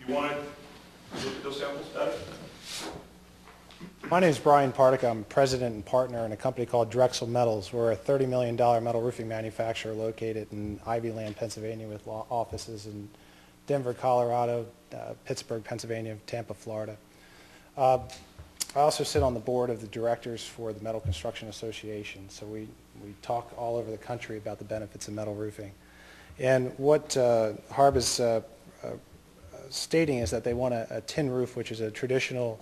You want to look at those samples better? My name is Brian Pardick. I'm president and partner in a company called Drexel Metals. We're a $30 million metal roofing manufacturer located in Ivyland, Pennsylvania, with offices in Denver, Colorado, Pittsburgh, Pennsylvania, Tampa, Florida. I also sit on the board of the directors for the Metal Construction Association, so we talk all over the country about the benefits of metal roofing. And what HARB is stating is that they want a tin roof, which is a traditional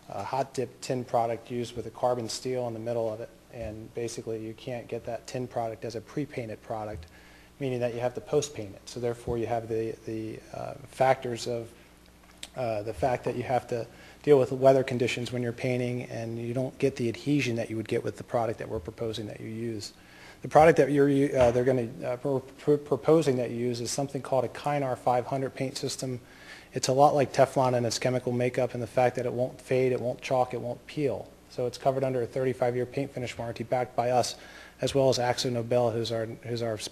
hot dip tin product used with a carbon steel in the middle of it, and basically you can't get that tin product as a pre-painted product, meaning that you have to post-paint it. So therefore you have the factors of the fact that you have to deal with weather conditions when you're painting, and you don't get the adhesion that you would get with the product that we're proposing that you use. The product that they're going to proposing that you use is something called a Kynar 500 paint system. It's a lot like Teflon in its chemical makeup, and the fact that it won't fade, it won't chalk, it won't peel. So it's covered under a 35-year paint finish warranty backed by us, as well as Akzo Nobel, who's our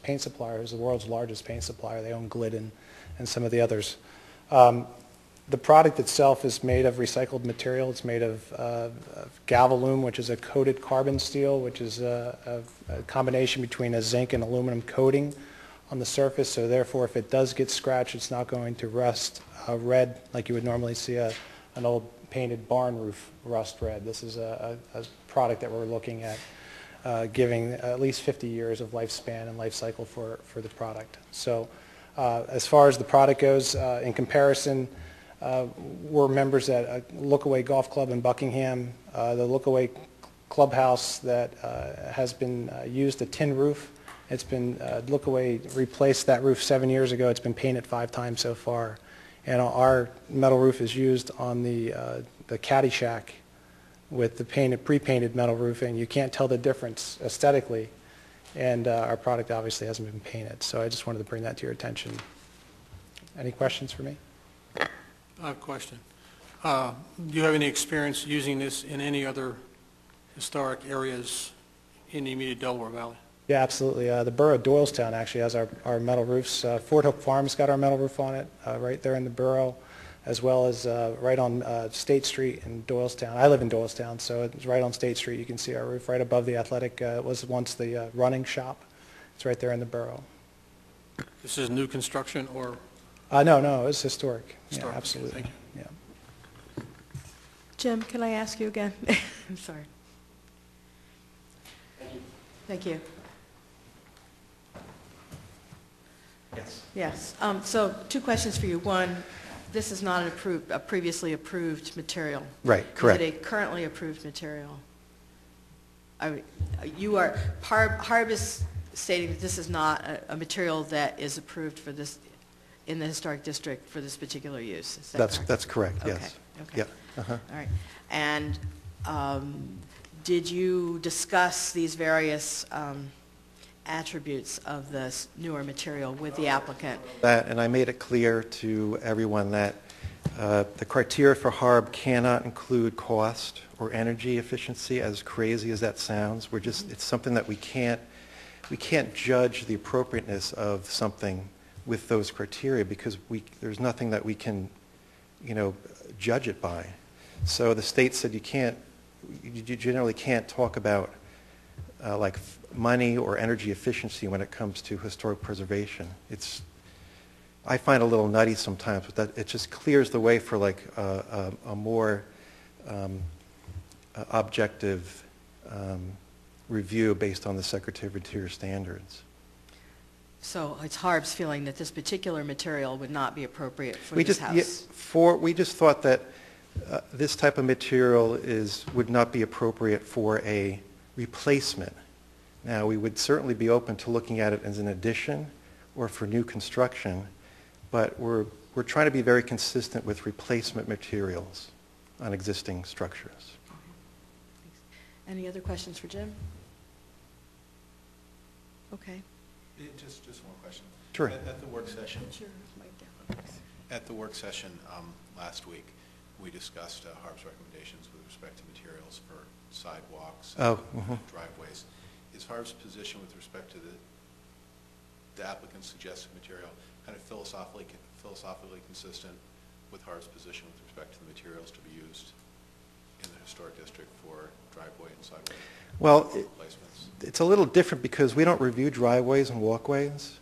paint supplier, who's the world's largest paint supplier. They own Glidden and some of the others. The product itself is made of recycled material. It's made of Galvalume, which is a coated carbon steel, which is a combination between a zinc and aluminum coating on the surface. So therefore, if it does get scratched, it's not going to rust red like you would normally see an old painted barn roof rust red. This is a product that we're looking at giving at least 50 years of lifespan and life cycle for the product. So as far as the product goes, in comparison, we're members at Lookaway Golf Club in Buckingham. The Lookaway clubhouse that has been used a tin roof. It's been, Lookaway replaced that roof 7 years ago. It's been painted 5 times so far. And our metal roof is used on the Caddyshack with the pre-painted metal roofing. You can't tell the difference aesthetically, and our product obviously hasn't been painted. So I just wanted to bring that to your attention. Any questions for me? I have a question. Do you have any experience using this in any other historic areas in the immediate Delaware Valley? Yeah, absolutely. The borough of Doylestown actually has our metal roofs. Fort Hook Farm's got our metal roof on it right there in the borough, as well as right on State Street in Doylestown. I live in Doylestown, so it's right on State Street. You can see our roof right above the athletic. It was once the running shop. It's right there in the borough. This is new construction or? No, it's historic. Historic. Yeah, absolutely. Thank you. Yeah. Jim, can I ask you again? I'm sorry. Thank you. Yes. Yes. So 2 questions for you. One, this is not a previously approved material. Right, correct. Is it a currently approved material? HARB is stating that this is not a material that is approved for this in the historic district for this particular use. Is that correct? That's correct, okay. yes. Okay. Yep. All right. And did you discuss these various attributes of this newer material with the applicant? And I made it clear to everyone that the criteria for HARB cannot include cost or energy efficiency, as crazy as that sounds. It's something that we can't judge the appropriateness of something with those criteria because there's nothing that we can, judge it by. So the state said you generally can't talk about like money or energy efficiency when it comes to historic preservation. I find it a little nutty sometimes, but that it just clears the way for like a more objective review based on the Secretary of Interior standards. So it's HARB's feeling that this particular material would not be appropriate for this house? We just thought that this type of material would not be appropriate for a replacement. Now, we would certainly be open to looking at it as an addition or for new construction, but we're trying to be very consistent with replacement materials on existing structures. Any other questions for Jim? Okay. Just one question. Sure. At the work session. Sure. Mic down. At the work session last week, we discussed HARB's recommendations with respect to materials for sidewalks and driveways. Is HARB's position with respect to the applicant's suggested material kind of philosophically consistent with Harb's position with respect to the materials to be used in the historic district for driveway and sidewalk Well, replacements? it's a little different because we don't review driveways and walkways.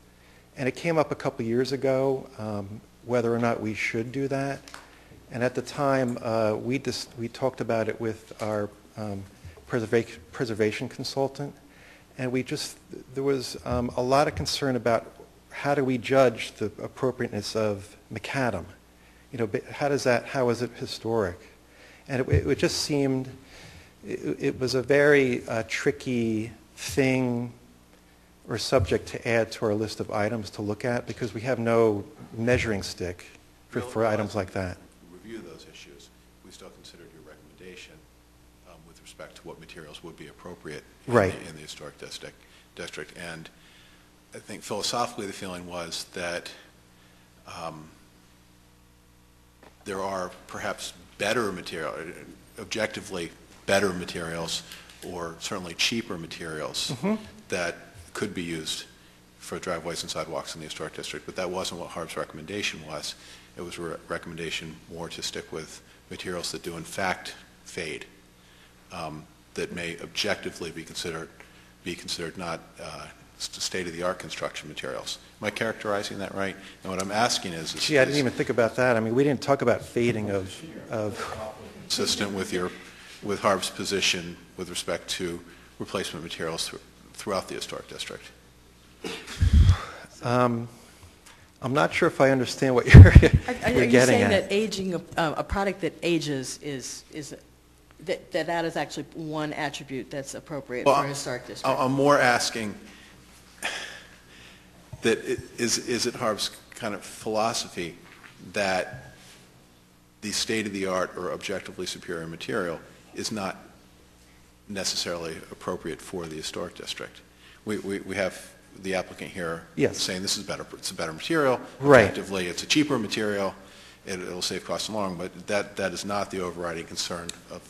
And it came up a couple years ago whether or not we should do that. And at the time, we talked about it with our preservation consultant. And there was a lot of concern about how do we judge the appropriateness of macadam? How is it historic? And it just seemed, it was a very tricky thing or subject to add to our list of items to look at because we have no measuring stick for items like that. Review those issues. We still considered your recommendation with respect to what materials would be appropriate Right. in the historic district. And I think philosophically the feeling was that there are perhaps better material, objectively better materials, or certainly cheaper materials that could be used for driveways and sidewalks in the historic district, but that wasn't what Harb's recommendation was. It was a recommendation more to stick with materials that do in fact fade, that may objectively be considered not state-of-the-art construction materials. Am I characterizing that right? And what I'm asking is... Gee, I didn't even think about that. I mean, we didn't talk about fading of... Consistent with Harb's position with respect to replacement materials throughout the historic district. I'm not sure if I understand what you're getting at. Are you saying that aging, a product that ages that is actually one attribute that's appropriate for a historic district? I'm more asking that is it Harb's kind of philosophy that the state-of-the-art or objectively superior material is not necessarily appropriate for the historic district? We have the applicant here saying this is better. It's a better material. Right. Objectively, it's a cheaper material. It'll save costs in the long run, but that is not the overriding concern of...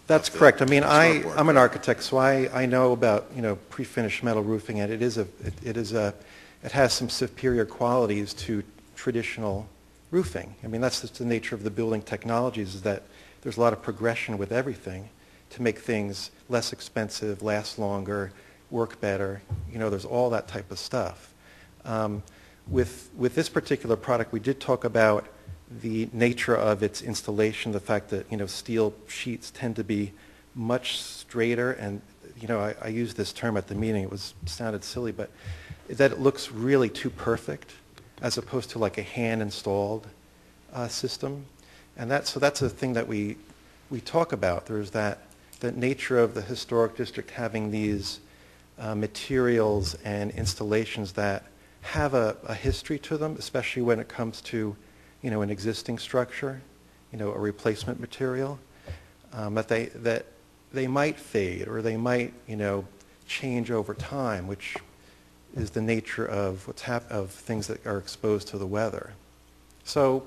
That's correct. I mean, I'm an architect, so I know about pre-finished metal roofing, and it has some superior qualities to traditional roofing. I mean, that's just the nature of the building technologies, is that there's a lot of progression with everything to make things less expensive, last longer, work better. There's all that type of stuff. With this particular product, we did talk about the nature of its installation, the fact that steel sheets tend to be much straighter, and I used this term at the meeting. It sounded silly, but that it looks really too perfect, as opposed to like a hand-installed system, and that's a thing that we talk about. There's that nature of the historic district having these materials and installations that have a history to them, especially when it comes to an existing structure, a replacement material, that they might fade or they might change over time, which is the nature of of things that are exposed to the weather. So,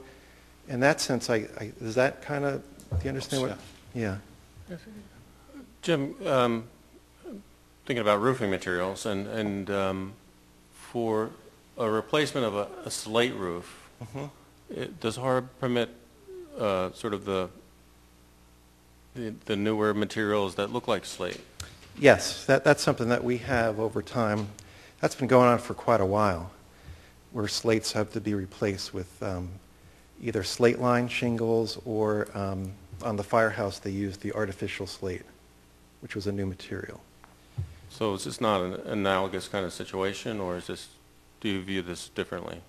in that sense, does that kind of, do you understand what? Yeah. Jim, thinking about roofing materials, and for a replacement of a slate roof, does Harb permit sort of the newer materials that look like slate? Yes, that's something that we have over time. That's been going on for quite a while, where slates have to be replaced with either slate line shingles or on the firehouse they used the artificial slate, which was a new material. So is this not an analogous kind of situation, or do you view this differently?